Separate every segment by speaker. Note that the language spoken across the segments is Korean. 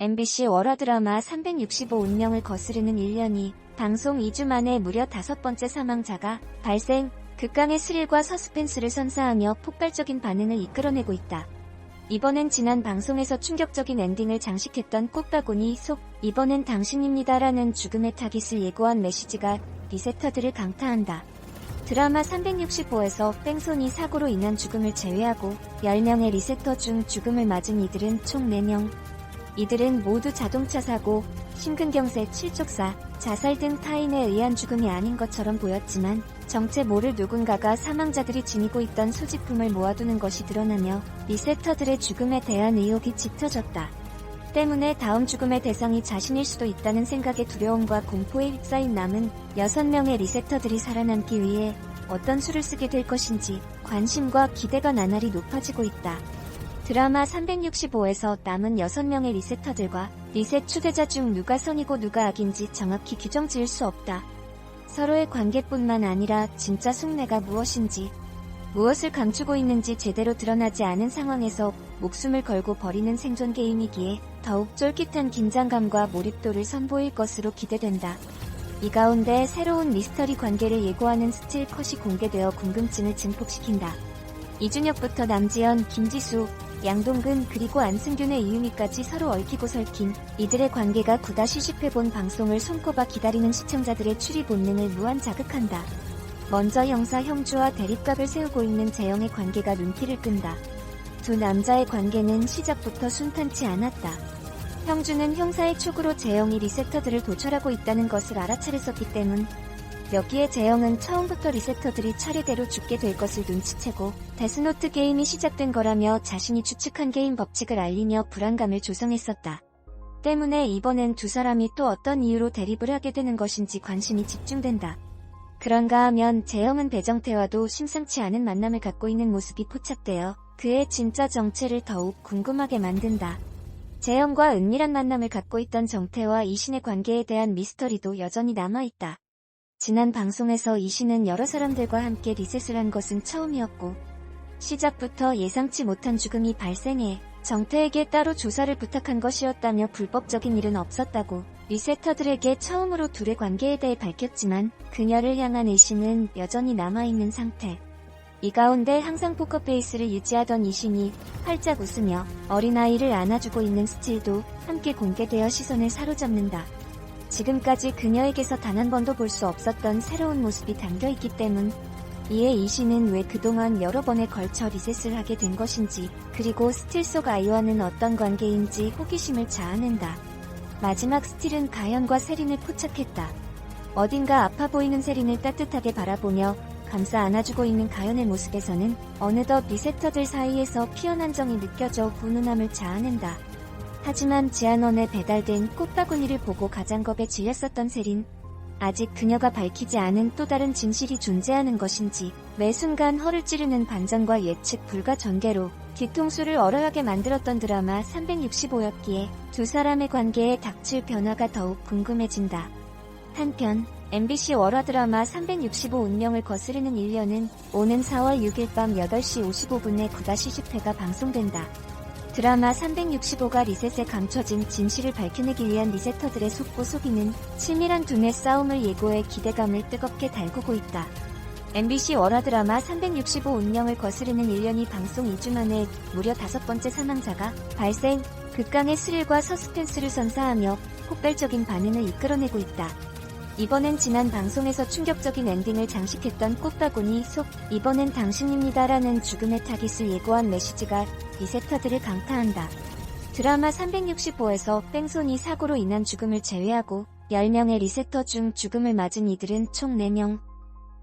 Speaker 1: MBC 월화 드라마 365 운명을 거스르는 1년이 방송 2주 만에 무려 5번째 사망자가 발생, 극강의 스릴과 서스펜스를 선사하며 폭발적인 반응을 이끌어내고 있다. 이번엔 지난 방송에서 충격적인 엔딩을 장식했던 꽃바구니 속 이번엔 당신입니다라는 죽음의 타깃을 예고한 메시지가 리세터들을 강타한다. 드라마 365에서 뺑소니 사고로 인한 죽음을 제외하고 10명의 리세터 중 죽음을 맞은 이들은 총 4명. 이들은 모두 자동차 사고, 심근경색, 실족사, 자살 등 타인에 의한 죽음이 아닌 것처럼 보였지만 정체 모를 누군가가 사망자들이 지니고 있던 소지품을 모아두는 것이 드러나며 리세터들의 죽음에 대한 의혹이 짙어졌다. 때문에 다음 죽음의 대상이 자신일 수도 있다는 생각의 두려움과 공포에 휩싸인 남은 6명의 리세터들이 살아남기 위해 어떤 수를 쓰게 될 것인지 관심과 기대가 나날이 높아지고 있다. 드라마 365에서 남은 6명의 리세터들과 리셋 추대자 중 누가 선이고 누가 악인지 정확히 규정 지을 수 없다. 서로의 관계뿐만 아니라 진짜 속내가 무엇인지, 무엇을 감추고 있는지 제대로 드러나지 않은 상황에서 목숨을 걸고 벌이는 생존 게임이기에 더욱 쫄깃한 긴장감과 몰입도를 선보일 것으로 기대된다. 이 가운데 새로운 미스터리 관계를 예고하는 스틸 컷이 공개되어 궁금증을 증폭시킨다. 이준혁부터 남지연, 김지수, 양동근 그리고 안승균의 이유미까지 서로 얽히고 설킨 이들의 관계가 9-10회 본 방송을 손꼽아 기다리는 시청자들의 추리 본능을 무한 자극한다. 먼저 형사 형주와 대립각을 세우고 있는 재영의 관계가 눈길을 끈다. 두 남자의 관계는 시작부터 순탄치 않았다. 형주는 형사의 촉으로 재영이 리세터들을 도철하고 있다는 것을 알아차렸었기 때문, 여기에 재영은 처음부터 리세터들이 차례대로 죽게 될 것을 눈치채고 데스노트 게임이 시작된 거라며 자신이 추측한 게임 법칙을 알리며 불안감을 조성했었다. 때문에 이번엔 두 사람이 또 어떤 이유로 대립을 하게 되는 것인지 관심이 집중된다. 그런가 하면 재영은 배정태와도 심상치 않은 만남을 갖고 있는 모습이 포착되어 그의 진짜 정체를 더욱 궁금하게 만든다. 재영과 은밀한 만남을 갖고 있던 정태와 이신의 관계에 대한 미스터리도 여전히 남아있다. 지난 방송에서 이신은 여러 사람들과 함께 리셋을 한 것은 처음이었고, 시작부터 예상치 못한 죽음이 발생해 정태에게 따로 조사를 부탁한 것이었다며 불법적인 일은 없었다고 리세터들에게 처음으로 둘의 관계에 대해 밝혔지만 그녀를 향한 의심은 여전히 남아있는 상태. 이 가운데 항상 포커페이스를 유지하던 이신이 활짝 웃으며 어린아이를 안아주고 있는 스틸도 함께 공개되어 시선을 사로잡는다. 지금까지 그녀에게서 단 한 번도 볼 수 없었던 새로운 모습이 담겨있기 때문, 이에 이신은 왜 그동안 여러 번에 걸쳐 리셋을 하게 된 것인지, 그리고 스틸 속 아이와는 어떤 관계인지 호기심을 자아낸다. 마지막 스틸은 가연과 세린을 포착했다. 어딘가 아파 보이는 세린을 따뜻하게 바라보며 감싸 안아주고 있는 가연의 모습에서는 어느덧 리세터들 사이에서 피어난 정이 느껴져 훈훈함을 자아낸다. 하지만 지안원에 배달된 꽃바구니를 보고 가장 겁에 질렸었던 세린. 아직 그녀가 밝히지 않은 또 다른 진실이 존재하는 것인지 매 순간 허를 찌르는 반전과 예측 불가 전개로 뒤통수를 얼어하게 만들었던 드라마 365였기에 두 사람의 관계에 닥칠 변화가 더욱 궁금해진다. 한편 MBC 월화 드라마 365 운명을 거스르는 1년은 오는 4월 6일 밤 8시 55분에 9-10회가 방송된다. 드라마 365가 리셋에 감춰진 진실을 밝혀내기 위한 리세터들의 속보 속이는 치밀한 두뇌 싸움을 예고해 기대감을 뜨겁게 달구고 있다. MBC 월화 드라마 365 운명을 거스르는 1년이 방송 2주 만에 무려 5번째 사망자가 발생, 극강의 스릴과 서스펜스를 선사하며 폭발적인 반응을 이끌어내고 있다. 이번엔 지난 방송에서 충격적인 엔딩을 장식했던 꽃바구니 속 이번엔 당신입니다라는 죽음의 타깃을 예고한 메시지가 리세터들을 강타한다. 드라마 365에서 뺑소니 사고로 인한 죽음을 제외하고 10명의 리세터 중 죽음을 맞은 이들은 총 4명.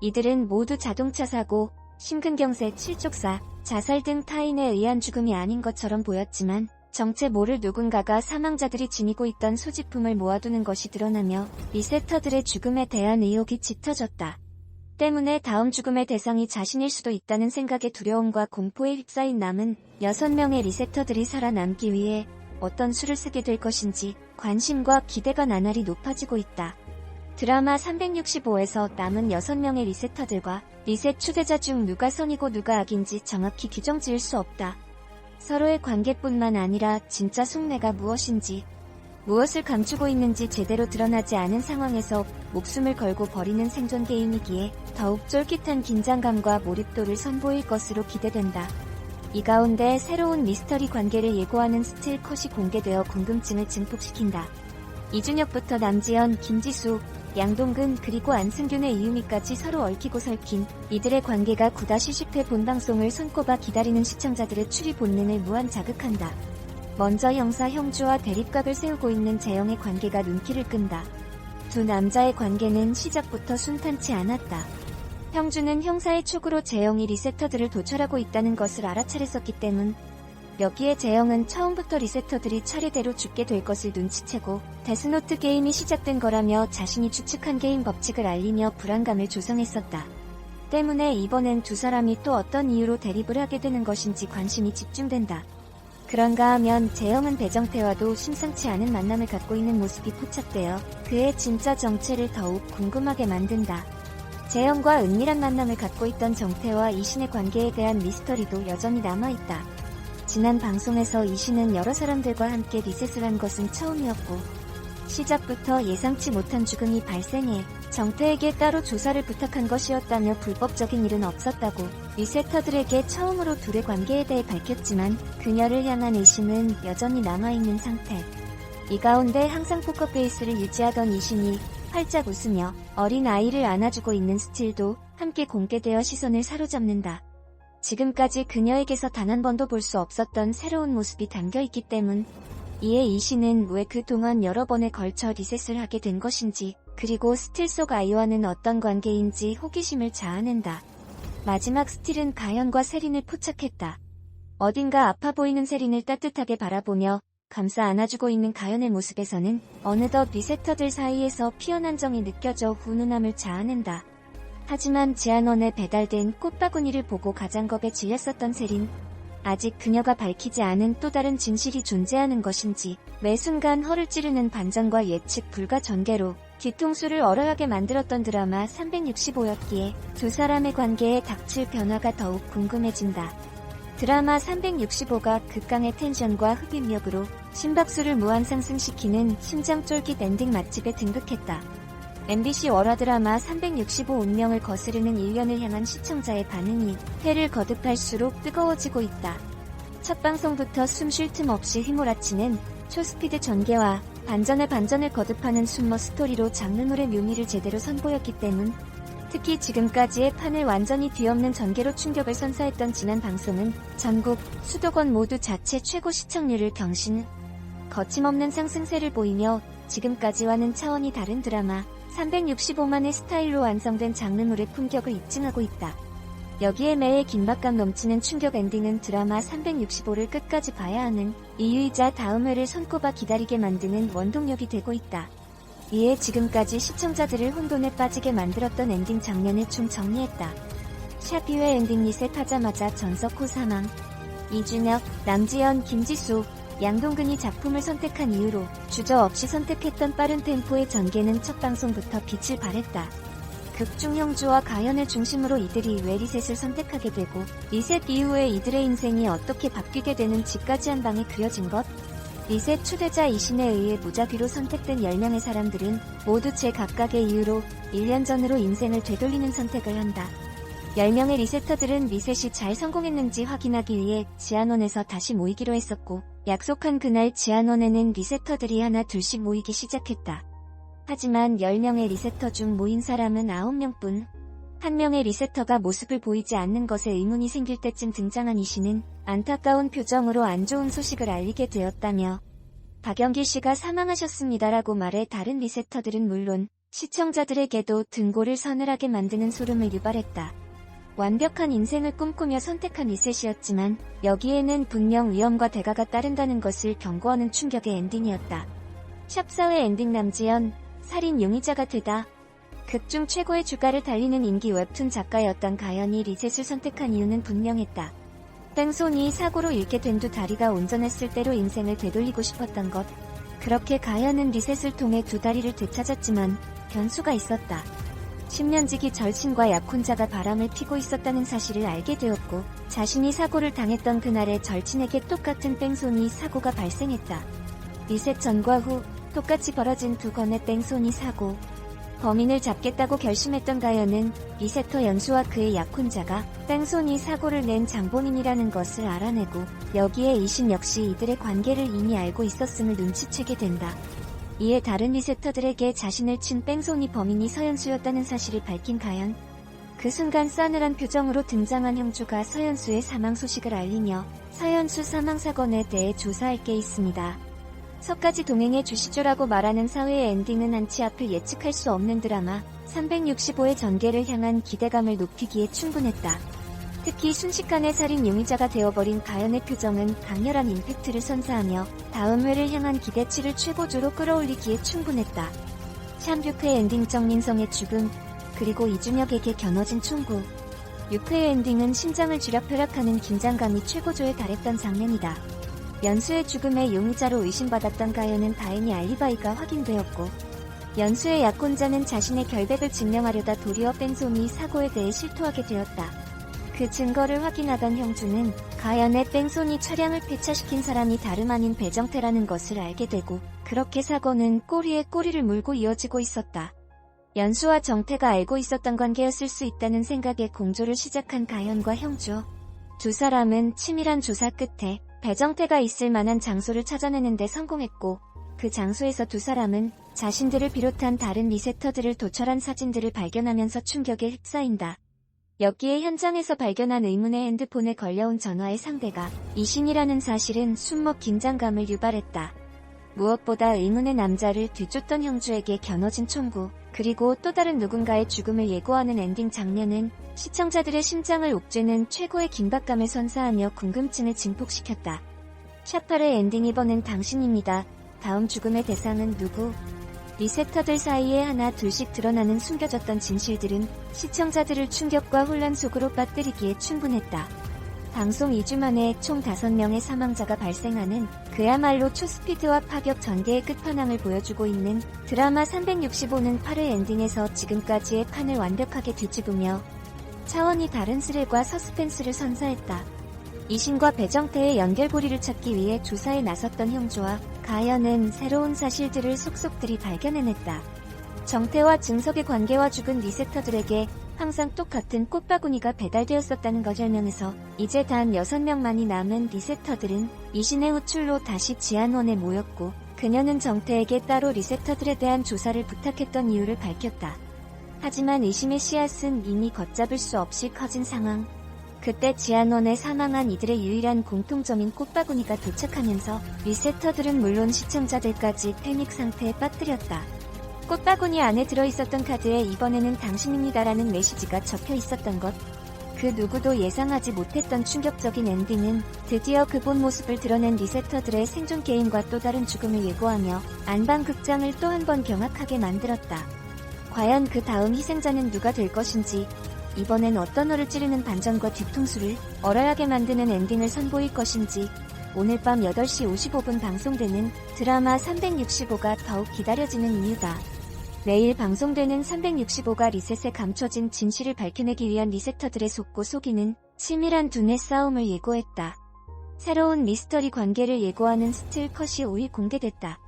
Speaker 1: 이들은 모두 자동차 사고, 심근경색, 실족사, 자살 등 타인에 의한 죽음이 아닌 것처럼 보였지만 정체 모를 누군가가 사망자들이 지니고 있던 소지품을 모아두는 것이 드러나며 리세터들의 죽음에 대한 의혹이 짙어졌다. 때문에 다음 죽음의 대상이 자신일 수도 있다는 생각의 두려움과 공포에 휩싸인 남은 6명의 리세터들이 살아남기 위해 어떤 수를 쓰게 될 것인지 관심과 기대가 나날이 높아지고 있다. 드라마 365에서 남은 6명의 리세터들과 리셋 추대자 중 누가 선이고 누가 악인지 정확히 규정 지을 수 없다. 서로의 관계뿐만 아니라 진짜 속내가 무엇인지, 무엇을 감추고 있는지 제대로 드러나지 않은 상황에서 목숨을 걸고 벌이는 생존 게임이기에 더욱 쫄깃한 긴장감과 몰입도를 선보일 것으로 기대된다. 이 가운데 새로운 미스터리 관계를 예고하는 스틸 컷이 공개되어 궁금증을 증폭시킨다. 이준혁부터 남지연, 김지수, 양동근 그리고 안승균의 이유미까지 서로 얽히고 설킨 이들의 관계가 9-10회 본방송을 손꼽아 기다리는 시청자들의 추리 본능을 무한 자극한다. 먼저 형사 형주와 대립각을 세우고 있는 재영의 관계가 눈길을 끈다. 두 남자의 관계는 시작부터 순탄치 않았다. 형주는 형사의 촉으로 재영이 리세터들을 도철하고 있다는 것을 알아차렸었기 때문, 여기에 재영은 처음부터 리세터들이 차례대로 죽게 될 것을 눈치채고 데스노트 게임이 시작된 거라며 자신이 추측한 게임 법칙을 알리며 불안감을 조성했었다. 때문에 이번엔 두 사람이 또 어떤 이유로 대립을 하게 되는 것인지 관심이 집중된다. 그런가 하면 재영은 배정태와도 심상치 않은 만남을 갖고 있는 모습이 포착되어 그의 진짜 정체를 더욱 궁금하게 만든다. 재영과 은밀한 만남을 갖고 있던 정태와 이신의 관계에 대한 미스터리도 여전히 남아있다. 지난 방송에서 이신은 여러 사람들과 함께 리셋을 한 것은 처음이었고, 시작부터 예상치 못한 죽음이 발생해 정태에게 따로 조사를 부탁한 것이었다며 불법적인 일은 없었다고 리세터들에게 처음으로 둘의 관계에 대해 밝혔지만 그녀를 향한 의심은 여전히 남아있는 상태. 이 가운데 항상 포커페이스를 유지하던 이신이 활짝 웃으며 어린 아이를 안아주고 있는 스틸도 함께 공개되어 시선을 사로잡는다. 지금까지 그녀에게서 단 한 번도 볼 수 없었던 새로운 모습이 담겨있기 때문, 이에 이신은 왜 그동안 여러 번에 걸쳐 리셋을 하게 된 것인지, 그리고 스틸 속 아이와는 어떤 관계인지 호기심을 자아낸다. 마지막 스틸은 가연과 세린을 포착했다. 어딘가 아파 보이는 세린을 따뜻하게 바라보며 감싸 안아주고 있는 가연의 모습에서는 어느덧 리세터들 사이에서 피어난 정이 느껴져 훈훈함을 자아낸다. 하지만 지안원에 배달된 꽃바구니를 보고 가장 겁에 질렸었던 세린, 아직 그녀가 밝히지 않은 또 다른 진실이 존재하는 것인지 매 순간 허를 찌르는 반전과 예측 불가 전개로 뒤통수를 얼어하게 만들었던 드라마 365였기에 두 사람의 관계에 닥칠 변화가 더욱 궁금해진다. 드라마 365가 극강의 텐션과 흡입력으로 심박수를 무한 상승시키는 심장 쫄깃 엔딩 맛집에 등극했다. MBC 월화 드라마 365 운명을 거스르는 1년을 향한 시청자의 반응이 회를 거듭할수록 뜨거워지고 있다. 첫 방송부터 숨 쉴 틈 없이 휘몰아치는 초스피드 전개와 반전에 반전을 거듭하는 숨머 스토리로 장르물의 묘미를 제대로 선보였기 때문, 특히 지금까지의 판을 완전히 뒤엎는 전개로 충격을 선사했던 지난 방송은 전국 수도권 모두 자체 최고 시청률을 경신, 거침없는 상승세를 보이며 지금까지와는 차원이 다른 드라마 365만의 스타일로 완성된 장르물의 품격을 입증하고 있다. 여기에 매해 긴박감 넘치는 충격 엔딩은 드라마 365를 끝까지 봐야 하는 이유이자 다음 회를 손꼽아 기다리게 만드는 원동력이 되고 있다. 이에 지금까지 시청자들을 혼돈에 빠지게 만들었던 엔딩 장면을 총 정리했다. 샵 2회 엔딩 리셋하자마자 전석호 사망. 이준혁, 남지연, 김지수, 양동근이 작품을 선택한 이유로 주저없이 선택했던 빠른 템포의 전개는 첫 방송부터 빛을 발했다. 극중 형주와 가연을 중심으로 이들이 왜 리셋을 선택하게 되고 리셋 이후에 이들의 인생이 어떻게 바뀌게 되는지까지 한 방에 그려진 것. 리셋 초대자 이신에 의해 무작위로 선택된 10명의 사람들은 모두 제각각의 이유로 1년 전으로 인생을 되돌리는 선택을 한다. 10명의 리세터들은 리셋이 잘 성공했는지 확인하기 위해 지안원에서 다시 모이기로 했었고, 약속한 그날 지안원에는 리세터들이 하나 둘씩 모이기 시작했다. 하지만 10명의 리세터 중 모인 사람은 9명뿐. 한 명의 리세터가 모습을 보이지 않는 것에 의문이 생길 때쯤 등장한 이신은 안타까운 표정으로 안 좋은 소식을 알리게 되었다며 박영길 씨가 사망하셨습니다라고 말해 다른 리세터들은 물론 시청자들에게도 등골을 서늘하게 만드는 소름을 유발했다. 완벽한 인생을 꿈꾸며 선택한 리셋이었지만 여기에는 분명 위험과 대가가 따른다는 것을 경고하는 충격의 엔딩이었다. 샵4회 엔딩 남지연, 살인 용의자가 되다. 극중 최고의 주가를 달리는 인기 웹툰 작가였던 가연이 리셋을 선택한 이유는 분명했다. 뺑손이 사고로 잃게 된 두 다리가 온전했을 때로 인생을 되돌리고 싶었던 것. 그렇게 가연은 리셋을 통해 두 다리를 되찾았지만 변수가 있었다. 10년지기 절친과 약혼자가 바람을 피고 있었다는 사실을 알게 되었고, 자신이 사고를 당했던 그날에 절친에게 똑같은 뺑손이 사고가 발생했다. 리셋 전과 후 똑같이 벌어진 두 건의 뺑소니 사고. 범인을 잡겠다고 결심했던 가연은 리세터 연수와 그의 약혼자가 뺑소니 사고를 낸 장본인이라는 것을 알아내고, 여기에 이신 역시 이들의 관계를 이미 알고 있었음을 눈치채게 된다. 이에 다른 리세터들에게 자신을 친 뺑소니 범인이 서연수였다는 사실을 밝힌 가연. 그 순간 싸늘한 표정으로 등장한 형주가 서연수의 사망 소식을 알리며 서연수 사망 사건에 대해 조사할 게 있습니다. 서까지 동행해 주시죠라고 말하는 사회의 엔딩은 한치 앞을 예측할 수 없는 드라마 365의 전개를 향한 기대감을 높이기에 충분했다. 특히 순식간에 살인 용의자가 되어버린 가연의 표정은 강렬한 임팩트를 선사하며 다음 회를 향한 기대치를 최고조로 끌어올리기에 충분했다. 샴뷰크의 엔딩 정민성의 죽음, 그리고 이준혁에게 겨눠진 총구. 6회의 엔딩은 심장을 쥐락펴락하는 긴장감이 최고조에 달했던 장면이다. 연수의 죽음의 용의자로 의심받았던 가연은 다행히 알리바이가 확인되었고, 연수의 약혼자는 자신의 결백을 증명하려다 도리어 뺑소니 사고에 대해 실토하게 되었다. 그 증거를 확인하던 형주는 가연의 뺑소니 차량을 폐차시킨 사람이 다름 아닌 배정태라는 것을 알게 되고, 그렇게 사고는 꼬리에 꼬리를 물고 이어지고 있었다. 연수와 정태가 알고 있었던 관계였을 수 있다는 생각에 공조를 시작한 가연과 형주. 두 사람은 치밀한 조사 끝에 배정태가 있을 만한 장소를 찾아내는데 성공했고, 그 장소에서 두 사람은 자신들을 비롯한 다른 리세터들을 도철한 사진들을 발견하면서 충격에 휩싸인다. 여기에 현장에서 발견한 의문의 핸드폰에 걸려온 전화의 상대가 이신이라는 사실은 숨먹 긴장감을 유발했다. 무엇보다 의문의 남자를 뒤쫓던 형주에게 겨눠진 총구, 그리고 또 다른 누군가의 죽음을 예고하는 엔딩 장면은 시청자들의 심장을 옥죄는 최고의 긴박감을 선사하며 궁금증을 증폭시켰다. 샤팔의 엔딩 2번은 당신입니다. 다음 죽음의 대상은 누구? 리세터들 사이에 하나 둘씩 드러나는 숨겨졌던 진실들은 시청자들을 충격과 혼란 속으로 빠뜨리기에 충분했다. 방송 2주 만에 총 5명의 사망자가 발생하는 그야말로 초스피드와 파격 전개의 끝판왕을 보여주고 있는 드라마 365는 8회 엔딩에서 지금까지의 판을 완벽하게 뒤집으며 차원이 다른 스릴과 서스펜스를 선사했다. 이신과 배정태의 연결고리를 찾기 위해 조사에 나섰던 형주와 가연은 새로운 사실들을 속속들이 발견해냈다. 정태와 증석의 관계와 죽은 리세터들에게 항상 똑같은 꽃바구니가 배달되었었다는 걸 설명해서 이제 단 6명만이 남은 리세터들은 이신의 호출로 다시 지안원에 모였고, 그녀는 정태에게 따로 리세터들에 대한 조사를 부탁했던 이유를 밝혔다. 하지만 의심의 씨앗은 이미 걷잡을 수 없이 커진 상황. 그때 지안원에 사망한 이들의 유일한 공통점인 꽃바구니가 도착하면서 리세터들은 물론 시청자들까지 패닉 상태에 빠뜨렸다. 꽃바구니 안에 들어있었던 카드에 이번에는 당신입니다라는 메시지가 적혀 있었던 것. 그 누구도 예상하지 못했던 충격적인 엔딩은 드디어 그 본 모습을 드러낸 리세터들의 생존 게임과 또 다른 죽음을 예고하며 안방 극장을 또 한 번 경악하게 만들었다. 과연 그 다음 희생자는 누가 될 것인지, 이번엔 어떤 어를 찌르는 반전과 뒤통수를 얼얼하게 만드는 엔딩을 선보일 것인지, 오늘 밤 8시 55분 방송되는 드라마 365가 더욱 기다려지는 이유다. 내일 방송되는 365가 리셋에 감춰진 진실을 밝혀내기 위한 리세터들의 속고 속이는 치밀한 두뇌 싸움을 예고했다. 새로운 미스터리 관계를 예고하는 스틸컷이 5일 공개됐다.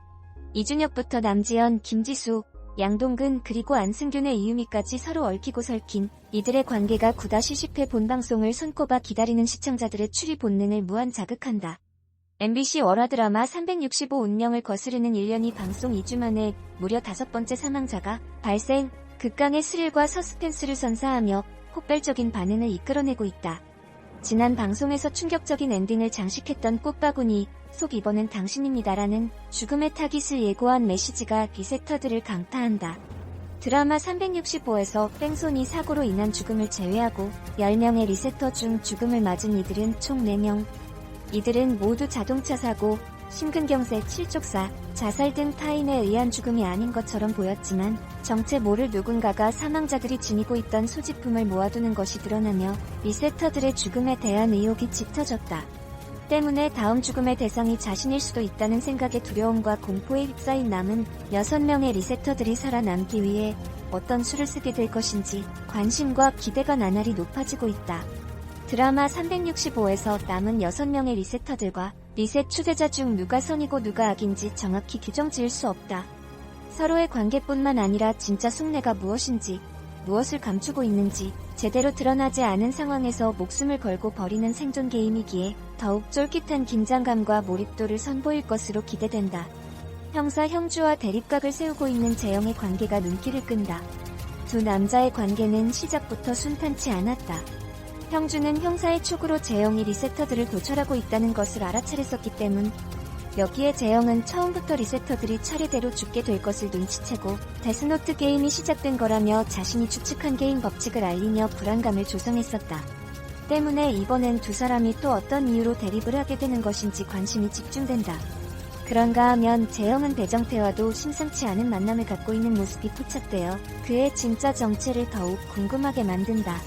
Speaker 1: 이준혁부터 남지연, 김지수, 양동근 그리고 안승균의 이유미까지 서로 얽히고 설킨 이들의 관계가 9-10회 본방송을 손꼽아 기다리는 시청자들의 추리 본능을 무한 자극한다. MBC 월화드라마 365 운명을 거스르는 1년이 방송 2주 만에 무려 5번째 사망자가 발생, 극강의 스릴과 서스펜스를 선사하며 폭발적인 반응을 이끌어내고 있다. 지난 방송에서 충격적인 엔딩을 장식했던 꽃바구니 속 이번엔 당신입니다라는 죽음의 타깃을 예고한 메시지가 리세터들을 강타한다. 드라마 365에서 뺑소니 사고로 인한 죽음을 제외하고 10명의 리세터 중 죽음을 맞은 이들은 총 4명. 이들은 모두 자동차 사고, 심근경색, 실족사, 자살 등 타인에 의한 죽음이 아닌 것처럼 보였지만 정체 모를 누군가가 사망자들이 지니고 있던 소지품을 모아두는 것이 드러나며 리세터들의 죽음에 대한 의혹이 짙어졌다. 때문에 다음 죽음의 대상이 자신일 수도 있다는 생각에 두려움과 공포에 휩싸인 남은 6명의 리세터들이 살아남기 위해 어떤 수를 쓰게 될 것인지 관심과 기대가 나날이 높아지고 있다. 드라마 365에서 남은 6명의 리세터들과 리셋 추대자 중 누가 선이고 누가 악인지 정확히 규정 지을 수 없다. 서로의 관계뿐만 아니라 진짜 속내가 무엇인지, 무엇을 감추고 있는지 제대로 드러나지 않은 상황에서 목숨을 걸고 벌이는 생존 게임이기에 더욱 쫄깃한 긴장감과 몰입도를 선보일 것으로 기대된다. 형사 형주와 대립각을 세우고 있는 재영의 관계가 눈길을 끈다. 두 남자의 관계는 시작부터 순탄치 않았다. 형주는 형사의 촉으로 재영이 리세터들을 도철하고 있다는 것을 알아차렸었기 때문, 여기에 재영은 처음부터 리세터들이 차례대로 죽게 될 것을 눈치채고 데스노트 게임이 시작된 거라며 자신이 추측한 게임 법칙을 알리며 불안감을 조성했었다. 때문에 이번엔 두 사람이 또 어떤 이유로 대립을 하게 되는 것인지 관심이 집중된다. 그런가 하면 재영은 배정태와도 심상치 않은 만남을 갖고 있는 모습이 포착되어 그의 진짜 정체를 더욱 궁금하게 만든다.